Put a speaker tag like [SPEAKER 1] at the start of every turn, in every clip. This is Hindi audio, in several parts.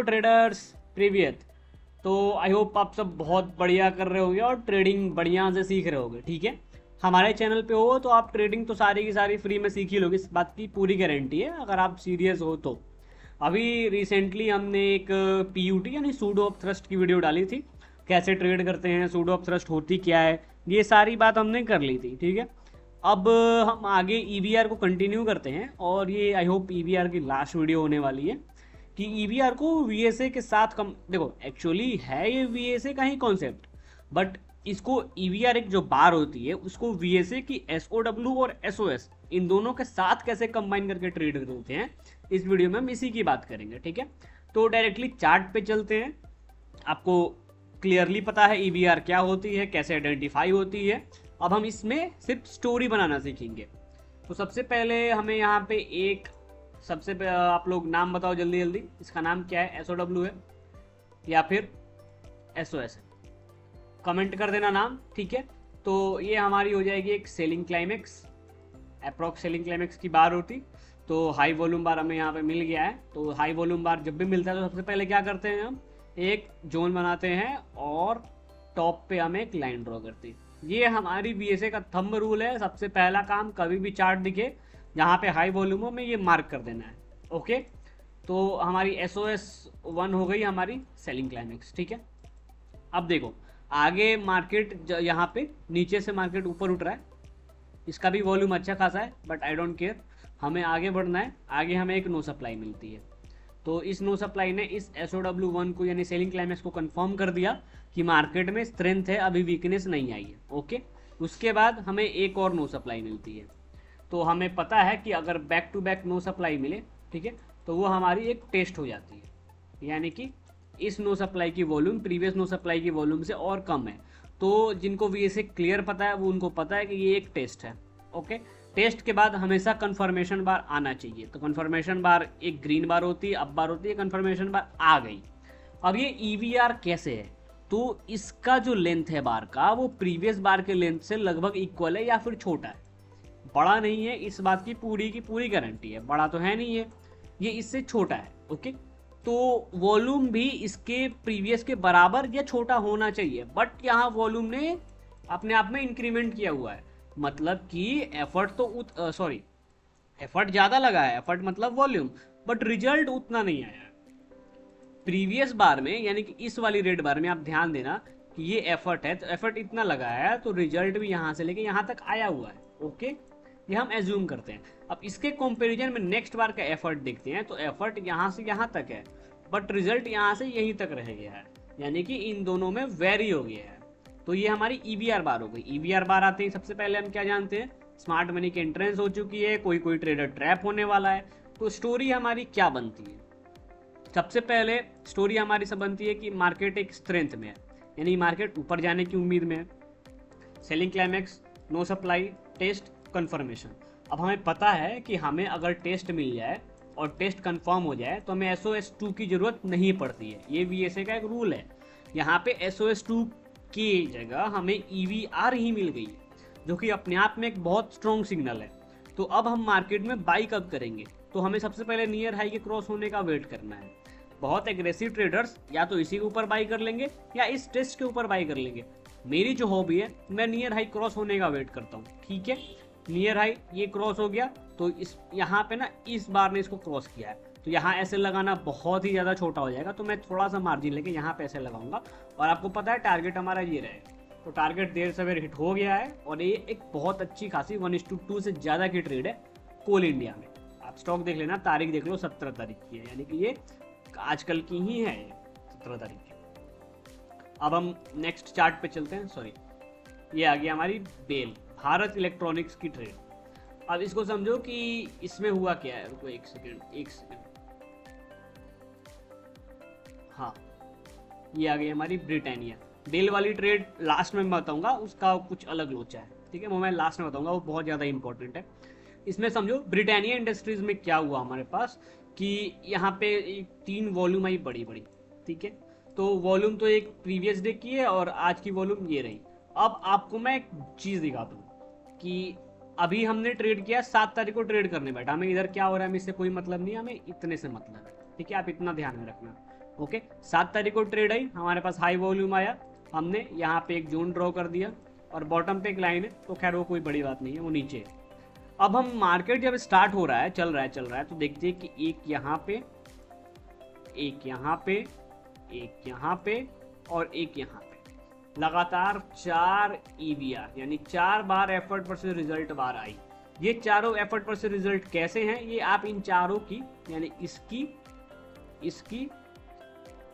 [SPEAKER 1] ट्रेडर्स, प्रीवियत। तो आई होप आप सब बहुत बढ़िया कर रहे होगे और ट्रेडिंग बढ़िया से सीख रहे होगे। ठीक है, हमारे चैनल पे हो तो आप ट्रेडिंग तो सारी की सारी फ्री में सीख ही लोगे, इस बात की पूरी गारंटी है अगर आप सीरियस हो तो। अभी रिसेंटली हमने एक PUT यानी सूडो ऑफ थ्रस्ट की वीडियो डाली थी, कैसे ट्रेड करते हैं, सूडो ऑफ थ्रस्ट होती क्या है, ये सारी बात हमने कर ली थी। ठीक है, अब हम आगे EBR को कंटिन्यू करते हैं और ये आई होप EBR की लास्ट वीडियो होने वाली है कि EBR को VSA के साथ कम, देखो एक्चुअली है ये VSA का ही कॉन्सेप्ट, बट इसको EBR एक जो बार होती है उसको VSA की SOW और SOS इन दोनों के साथ कैसे कंबाइन करके ट्रेड करते हैं, इस वीडियो में हम इसी की बात करेंगे। ठीक है, तो डायरेक्टली चार्ट पे चलते हैं। आपको क्लियरली पता है EBR क्या होती है, कैसे आइडेंटिफाई होती है। अब हम इसमें सिर्फ स्टोरी बनाना सीखेंगे। तो सबसे पहले हमें यहाँ पे आप लोग नाम बताओ जल्दी जल्दी, इसका नाम क्या है, SOW है या फिर SOS है, कमेंट कर देना नाम। ठीक है, तो ये हमारी हो जाएगी एक selling climax, approx selling climax की बार होती। तो हाई वॉल्यूम बार हमें यहाँ पे मिल गया है। तो हाई वॉल्यूम बार जब भी मिलता है तो सबसे पहले क्या करते हैं, हम एक जोन बनाते हैं और टॉप पे हमें एक लाइन ड्रॉ करते हैं। ये हमारी VSA का थंब रूल है। सबसे पहला काम, कभी भी चार्ट दिखे जहाँ पे हाई वॉल्यूम में, ये मार्क कर देना है। ओके, तो हमारी SOS 1 हो गई हमारी सेलिंग क्लाइमेक्स। ठीक है, अब देखो आगे मार्केट यहाँ पे नीचे से मार्केट ऊपर उठ रहा है, इसका भी वॉल्यूम अच्छा खासा है, बट आई डोंट केयर, हमें आगे बढ़ना है। आगे हमें एक नो सप्लाई मिलती है, तो इस नो सप्लाई ने इस SOW 1 को यानी सेलिंग क्लाइमेक्स को कंफर्म कर दिया कि मार्केट में स्ट्रेंथ है, अभी वीकनेस नहीं आई है। ओके, उसके बाद हमें एक और नो सप्लाई मिलती है। तो हमें पता है कि अगर back to back no supply मिले, ठीक है, तो वो हमारी एक टेस्ट हो जाती है, यानी कि इस नो सप्लाई की वॉल्यूम प्रीवियस नो सप्लाई की वॉल्यूम से और कम है। तो जिनको VSA क्लियर पता है वो उनको पता है कि ये एक टेस्ट है। ओके, टेस्ट के बाद हमेशा कंफर्मेशन बार आना चाहिए। तो कंफर्मेशन बार एक ग्रीन बार होती है, अप बार होती है, कंफर्मेशन बार आ गई। अब ये EBR कैसे है, तो इसका जो लेंथ है बार का वो प्रीवियस बार के लेंथ से लगभग इक्वल है या फिर छोटा है, बड़ा नहीं है, इस बात की पूरी गारंटी है। बड़ा तो है नहीं है, ये इससे छोटा है। ओके, तो वॉल्यूम भी इसके प्रीवियस के बराबर या छोटा होना चाहिए, बट यहाँ वॉल्यूम ने अपने आप में इंक्रीमेंट किया हुआ है, मतलब कि एफर्ट तो एफर्ट ज़्यादा लगा है, एफर्ट मतलब वॉल्यूम, बट रिजल्ट उतना नहीं आया प्रीवियस बार में, यानी कि इस वाली रेड बार में। आप ध्यान देना कि ये एफर्ट है, तो एफर्ट इतना लगा है, तो रिजल्ट भी यहाँ से लेके यहाँ तक आया हुआ है। ओके, ये हम एज्यूम करते हैं। अब इसके कंपैरिजन में नेक्स्ट बार का एफर्ट देखते हैं, तो एफर्ट यहाँ से यहाँ तक है, बट रिजल्ट यहाँ से यहीं तक रह गया है, यानी कि इन दोनों में वेरी हो गया है। तो ये हमारी EBR बार हो गई। EBR बार आते ही सबसे पहले हम क्या जानते हैं, स्मार्ट मनी की एंट्रेंस हो चुकी है, कोई ट्रेडर ट्रैप होने वाला है। तो स्टोरी हमारी क्या बनती है, सबसे पहले स्टोरी हमारी सब बनती है कि मार्केट एक स्ट्रेंथ में है, यानी मार्केट ऊपर जाने की उम्मीद में है। Selling climax, no supply, test, confirmation. अब हमें पता है कि हमें अगर टेस्ट मिल जाए और टेस्ट कंफर्म हो जाए तो हमें SOS 2 की जरूरत नहीं पड़ती है। ये VSA का एक रूल है। यहाँ पे SOS 2 की जगह हमें EBR ही मिल गई है, जो कि अपने आप में एक बहुत स्ट्रॉन्ग सिग्नल है। तो अब हम मार्केट में बाई कब करेंगे, तो हमें सबसे पहले नियर हाई के क्रॉस होने का वेट करना है। बहुत एग्रेसिव ट्रेडर्स या तो इसी के ऊपर बाई कर लेंगे या इस टेस्ट के ऊपर बाई कर लेंगे। मेरी जो हॉबी है, मैं नियर हाई क्रॉस होने का वेट करता हूँ। ठीक है, नियर हाई ये क्रॉस हो गया, तो इस यहाँ पे ना इस बार ने इसको क्रॉस किया है, तो यहाँ ऐसे लगाना बहुत ही ज़्यादा छोटा हो जाएगा, तो मैं थोड़ा सा मार्जिन लेके यहाँ पे ऐसे लगाऊंगा। और आपको पता है टारगेट हमारा ये रहेगा, तो टारगेट देर सवेर हिट हो गया है। और ये एक बहुत अच्छी खासी 1:2 से ज़्यादा की ट्रेड है कोल इंडिया में। आप स्टॉक देख लेना, तारीख देख लो, 17 तारीख की है, यानी कि ये आजकल की ही है, 17 तारीख की। अब हम नेक्स्ट चार्ट पे चलते हैं। सॉरी, ये आ गई हमारी बेल, भारत इलेक्ट्रॉनिक्स की ट्रेड। अब इसको समझो कि इसमें हुआ क्या है, रुको एक सेकेंड। हाँ, ये आ गई हमारी ब्रिटानिया। बेल वाली ट्रेड लास्ट में बताऊंगा, उसका कुछ अलग लोचा है। ठीक है, वो मैं लास्ट में बताऊंगा, वो बहुत ज़्यादा इंपॉर्टेंट है। इसमें समझो ब्रिटानिया इंडस्ट्रीज में क्या हुआ हमारे पास कि यहाँ पे 3 वॉल्यूम आई बड़ी। ठीक है, तो वॉल्यूम तो एक प्रीवियस डे की है और आज की वॉल्यूम ये रही। अब आपको मैं एक चीज़ दिखाता हूँ कि अभी हमने ट्रेड किया, 7 तारीख को ट्रेड करने बैठा, हमें इधर क्या हो रहा है इससे कोई मतलब नहीं, हमें इतने से मतलब है। ठीक है, आप इतना ध्यान में रखना। ओके, 7 तारीख को ट्रेड आई, हमारे पास हाई वॉल्यूम आया, हमने यहाँ पे एक जोन ड्रॉ कर दिया और बॉटम पे एक लाइन है, तो खैर वो कोई बड़ी बात नहीं है, वो नीचे है। अब हम मार्केट जब स्टार्ट हो रहा है, चल रहा है तो देखते हैं कि एक यहाँ पे, एक यहाँ पे, एक यहाँ पे और एक यहाँ पे, लगातार 4 EVR यानी 4 बार एफर्ट पर से रिजल्ट बार आई। ये चारों एफर्ट पर से रिजल्ट कैसे हैं, ये आप इन चारों की यानी इसकी, इसकी,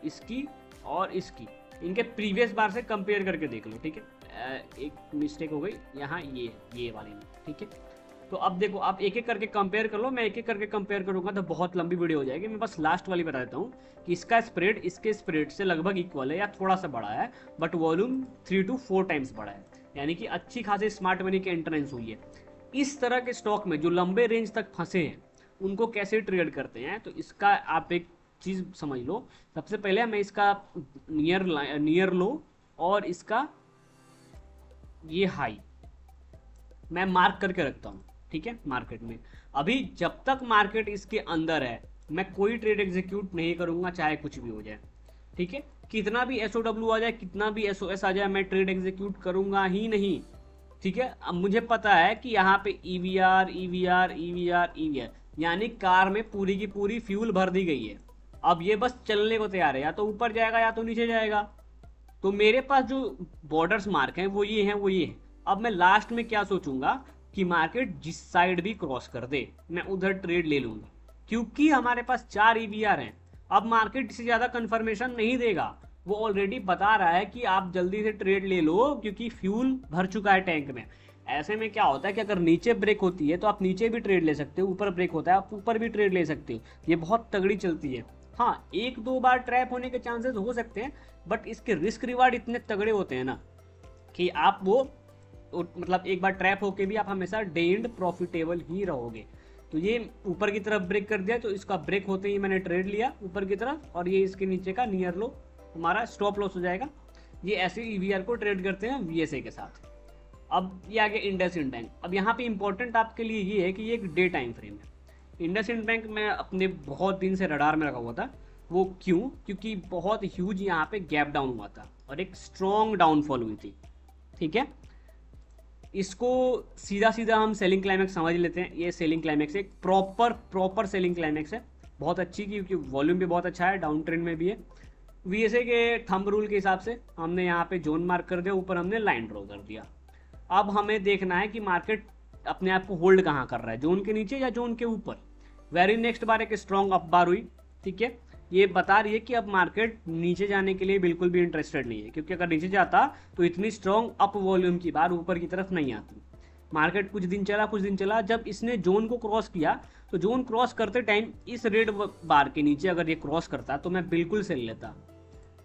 [SPEAKER 1] इसकी और इसकी, इनके प्रीवियस बार से कंपेयर करके देख लो, ठीक है। एक मिस्टेक हो गई यहाँ, ये वाली में, ठीक है। तो अब देखो, आप एक एक करके कंपेयर कर लो, मैं एक एक करके कंपेयर करूंगा तो बहुत लंबी वीडियो हो जाएगी। मैं बस लास्ट वाली बता देता हूँ कि इसका स्प्रेड इसके स्प्रेड से लगभग इक्वल है या थोड़ा सा बड़ा है, बट वॉल्यूम 3 to 4 टाइम्स बड़ा है, यानी कि अच्छी खासी स्मार्ट मनी की एंट्रेंस हुई है। इस तरह के स्टॉक में जो लंबे रेंज तक फंसे हैं उनको कैसे ट्रेड करते हैं, तो इसका आप एक चीज़ समझ लो। सबसे पहले मैं इसका नियर लो और इसका ये हाई मैं मार्क करके रखता हूँ, ठीक है। मार्केट में अभी जब तक मार्केट इसके अंदर है मैं कोई ट्रेड एग्जीक्यूट नहीं करूंगा, चाहे कुछ भी हो जाए, ठीक है। कितना भी SOW आ जाए, कितना भी SOS आ जाए, मैं ट्रेड एग्जीक्यूट करूंगा ही नहीं, ठीक है। अब मुझे पता है कि यहाँ पे EVR EVR EVR EVR यानी कार में पूरी की पूरी फ्यूल भर दी गई है। अब ये बस चलने को तैयार है, या तो ऊपर जाएगा या तो नीचे जाएगा। तो मेरे पास जो बॉर्डर्स मार्क हैं वो ये हैं, वो ये हैं। अब मैं लास्ट में क्या सोचूंगा कि मार्केट जिस साइड भी क्रॉस कर दे मैं उधर ट्रेड ले लूंगा, क्योंकि हमारे पास 4 EVR हैं। अब मार्केट इससे ज़्यादा कंफर्मेशन नहीं देगा, वो ऑलरेडी बता रहा है कि आप जल्दी से ट्रेड ले लो क्योंकि फ्यूल भर चुका है टैंक में। ऐसे में क्या होता है कि अगर नीचे ब्रेक होती है तो आप नीचे भी ट्रेड ले सकते हो, ऊपर ब्रेक होता है आप ऊपर भी ट्रेड ले सकते हो, ये बहुत तगड़ी चलती है। हाँ, 1-2 बार ट्रैप होने के चांसेस हो सकते हैं, बट इसके रिस्क रिवार्ड इतने तगड़े होते हैं ना कि आप वो मतलब एक बार ट्रैप होके भी आप हमेशा डे एंड प्रॉफिटेबल ही रहोगे। तो ये ऊपर की तरफ ब्रेक कर दिया, तो इसका ब्रेक होते ही मैंने ट्रेड लिया ऊपर की तरफ, और ये इसके नीचे का नियर लो हमारा स्टॉप लॉस हो जाएगा। ये ऐसे EVR को ट्रेड करते हैं VSA के साथ। अब ये आगे इंडसइंड बैंक। अब यहाँ पे इंपॉर्टेंट आपके लिए ये है कि ये एक डे टाइम फ्रेम है। इंडसइंड बैंक मैं अपने बहुत दिन से रडार में रखा हुआ था। वो क्यों? क्योंकि बहुत ह्यूज यहाँ पे गैप डाउन हुआ था और एक स्ट्रॉन्ग डाउनफॉल हुई थी, ठीक है। इसको सीधा सीधा हम सेलिंग क्लाइमेक्स समझ लेते हैं। ये सेलिंग क्लाइमेक्स एक प्रॉपर सेलिंग क्लाइमेक्स है, बहुत अच्छी, क्योंकि वॉल्यूम भी बहुत अच्छा है, डाउन ट्रेंड में भी है। VSA के थंब रूल के हिसाब से हमने यहाँ पे जोन मार्क कर दिया, ऊपर हमने लाइन ड्रॉ कर दिया। अब हमें देखना है कि मार्केट अपने आप को होल्ड कहाँ कर रहा है, जोन के नीचे या जोन के ऊपर। वेरी नेक्स्ट बार एक स्ट्रॉन्ग अप बार हुई, ठीक है। ये बता रही है कि अब मार्केट नीचे जाने के लिए बिल्कुल भी इंटरेस्टेड नहीं है, क्योंकि अगर नीचे जाता तो इतनी स्ट्रॉन्ग अप वॉल्यूम की बार ऊपर की तरफ नहीं आती। मार्केट कुछ दिन चला, जब इसने जोन को क्रॉस किया तो जोन क्रॉस करते टाइम इस रेड बार के नीचे अगर ये क्रॉस करता तो मैं बिल्कुल सेल लेता।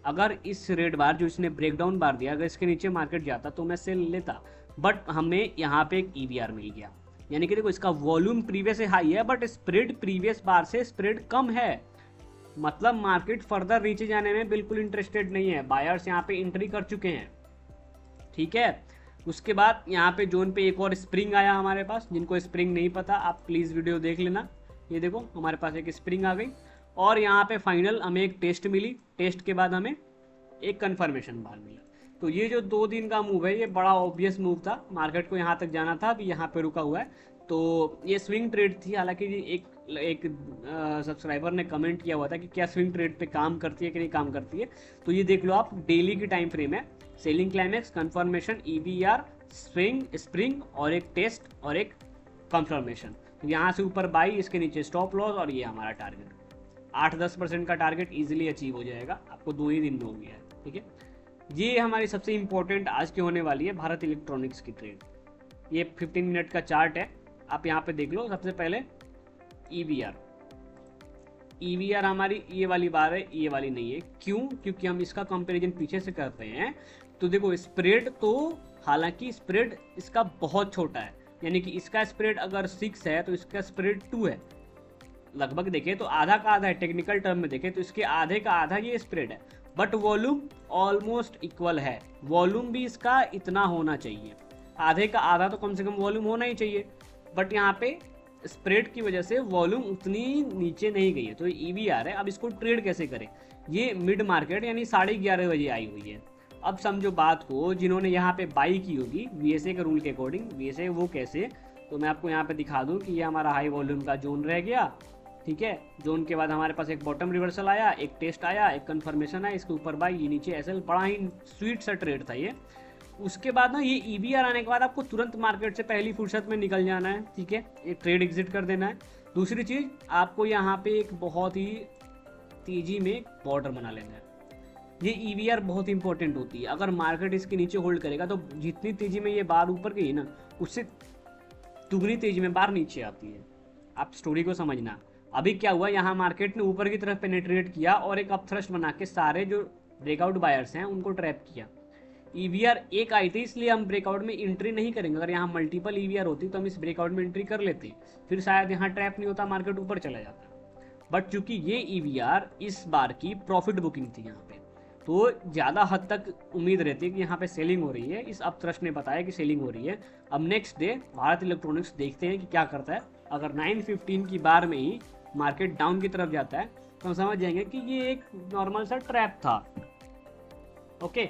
[SPEAKER 1] अगर इस रेड बार जो इसने ब्रेकडाउन बार दिया, अगर इसके नीचे मार्केट जाता तो मैं सेल लेता, बट हमें यहाँ पे एक EVR मिल गया। यानी कि देखो, इसका वॉल्यूम प्रीवियस से हाई है बट स्प्रेड प्रीवियस बार से स्प्रेड कम है, मतलब मार्केट फर्दर नीचे जाने में बिल्कुल इंटरेस्टेड नहीं है। बायर्स यहाँ पे एंट्री कर चुके हैं, ठीक है। उसके बाद यहाँ पे जोन पे एक और स्प्रिंग आया हमारे पास। जिनको स्प्रिंग नहीं पता आप प्लीज़ वीडियो देख लेना। ये देखो, हमारे पास एक स्प्रिंग आ गई और यहाँ पे फाइनल हमें एक टेस्ट मिली। टेस्ट के बाद हमें एक कन्फर्मेशन बार मिला। तो ये जो 2 दिन का मूव है, ये बड़ा ऑब्वियस मूव था। मार्केट को यहाँ तक जाना था, अभी यहाँ पे रुका हुआ है। तो ये स्विंग ट्रेड थी। हालांकि एक सब्सक्राइबर ने कमेंट किया हुआ था कि क्या स्विंग ट्रेड पे काम करती है कि नहीं काम करती है। तो ये देख लो आप, डेली की टाइम फ्रेम है। Selling climax, confirmation, EVR, spring और एक टेस्ट और एक कंफर्मेशन। यहाँ से ऊपर बाई, इसके नीचे स्टॉप लॉस, और ये हमारा टारगेट 8-10% का टारगेट इजीली अचीव हो जाएगा, आपको 2 ही दिन में हो गया है, ठीक है। ये हमारी सबसे इंपॉर्टेंट आज की होने वाली है भारत इलेक्ट्रॉनिक्स की ट्रेड। ये 15 मिनट का चार्ट है, आप यहाँ पे देख लो। सबसे पहले EVR हमारी ये वाली बार है, ये वाली नहीं है। क्यों? क्योंकि हम इसका कंपैरिजन पीछे से करते हैं। तो देखो, स्प्रेड तो हालांकि स्प्रेड इसका बहुत छोटा है, यानी कि इसका स्प्रेड अगर 6 है तो इसका स्प्रेड 2 है। लगभग देखें तो आधा का आधा है, टेक्निकल टर्म में देखें तो इसके आधे का आधा ये स्प्रेड है, बट वॉल्यूम ऑलमोस्ट इक्वल है। वॉल्यूम भी इसका इतना होना चाहिए, आधे का आधा तो कम से कम वॉल्यूम होना ही चाहिए, बट यहाँ पे स्प्रेड की वजह से वॉल्यूम उतनी नीचे नहीं गई है। तो ये EVR है। अब इसको ट्रेड कैसे करें? ये मिड मार्केट यानी 11:30 बजे आई हुई है। अब समझो बात को, जिन्होंने यहाँ पे बाई की होगी VSA के रूल के अकॉर्डिंग, VSA वो कैसे, तो मैं आपको यहाँ पे दिखा दूँ कि ये हमारा हाई वॉल्यूम का जोन रह गया, ठीक है। जोन के बाद हमारे पास एक बॉटम रिवर्सल आया, एक टेस्ट आया, एक कंफर्मेशन आया, इसके ऊपर बाई, ये नीचे एसएल, बड़ा ही स्वीट सा ट्रेड था ये। उसके बाद ना ये EBR आने के बाद आपको तुरंत मार्केट से पहली फुर्सत में निकल जाना है, ठीक है, एक ट्रेड एग्जिट कर देना है। दूसरी चीज़, आपको यहाँ पे एक बहुत ही तेजी में बॉर्डर बना लेना है। ये EBR बहुत इंपॉर्टेंट होती है। अगर मार्केट इसके नीचे होल्ड करेगा तो जितनी तेजी में ये बार ऊपर गई ना, उससे दुगनी तेजी में बार नीचे आती है। आप स्टोरी को समझना। अभी क्या हुआ, यहाँ मार्केट ने ऊपर की तरफ पेनिट्रेट किया और एक अपथ्रस्ट बना के सारे जो ब्रेकआउट बायर्स हैं उनको ट्रैप किया। EBR एक आई थी, इसलिए हम ब्रेकआउट में एंट्री नहीं करेंगे। अगर यहाँ मल्टीपल EBR होती तो हम इस ब्रेकआउट में एंट्री कर लेते, फिर शायद यहाँ ट्रैप नहीं होता, मार्केट ऊपर चला जाता। बट चूंकि ये EBR इस बार की प्रॉफिट बुकिंग थी यहाँ पे, तो ज़्यादा हद तक उम्मीद रहती है कि यहाँ पे सेलिंग हो रही है। इस अपथ्रस्ट ने बताया कि सेलिंग हो रही है। अब नेक्स्ट डे भारत इलेक्ट्रॉनिक्स देखते हैं कि क्या करता है। अगर 9:15 की बार में ही मार्केट डाउन की तरफ जाता है तो हम समझ जाएंगे कि ये एक नॉर्मल सा ट्रैप था। ओके,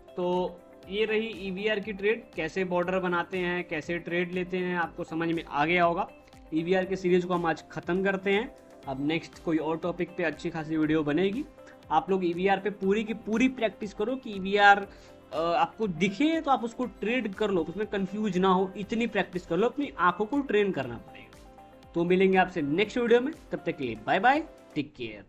[SPEAKER 1] तो ये रही EBR की ट्रेड, कैसे बॉर्डर बनाते हैं, कैसे ट्रेड लेते हैं, आपको समझ में आ गया होगा। EBR के सीरीज को हम आज ख़त्म करते हैं। अब नेक्स्ट कोई और टॉपिक पे अच्छी खासी वीडियो बनेगी। आप लोग EBR पे पूरी की पूरी प्रैक्टिस करो कि EBR आपको दिखे तो आप उसको ट्रेड कर लो, उसमें कंफ्यूज ना हो, इतनी प्रैक्टिस कर लो, अपनी आंखों को ट्रेन करना पड़ेगा। तो मिलेंगे आपसे नेक्स्ट वीडियो में, तब तक के लिए बाय बाय, टेक केयर।